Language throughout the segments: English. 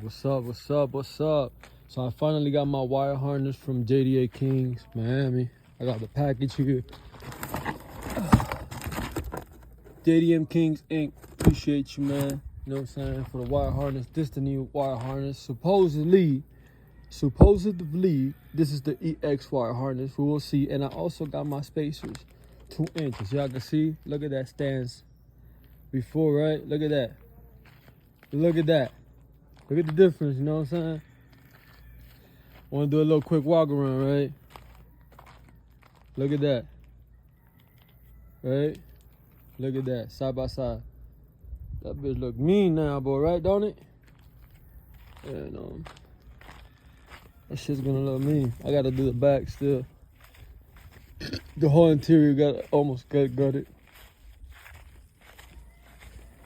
What's up, what's up, what's up? So I finally got my wire harness from JDA Kings, Miami. I got the package here. JDM Kings Inc. Appreciate you, man. You know what I'm saying? For the wire harness. This the new wire harness. Supposedly, this is the EX wire harness. We will see. And I also got my spacers, 2 inches. Y'all can see, look at that stands before, right? Look at that. Look at that. Look at the difference, you know what I'm saying? Want to do a little quick walk around, right? Look at that. Right? Look at that, side by side. That bitch look mean now, boy, right, don't it? And that shit's gonna look mean. I gotta do the back still. The whole interior got almost gutted.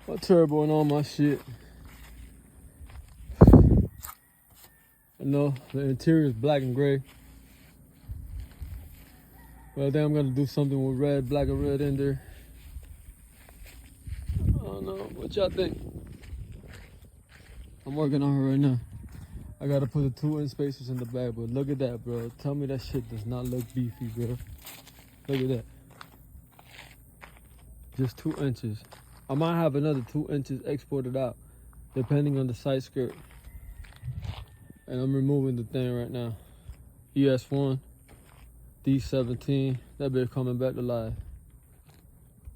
My turbo and all my shit. I know the interior is black and gray. Well, then I'm gonna do something with red, black and red in there. I don't know, what y'all think? I'm working on her right now. I gotta put the 2 inch spacers in the back, but look at that, bro. Tell me that shit does not look beefy, bro. Look at that. Just 2 inches. I might have another 2 inches exported out, depending on the side skirt. And I'm removing the thing right now. ES1, D17, that bitch coming back to life.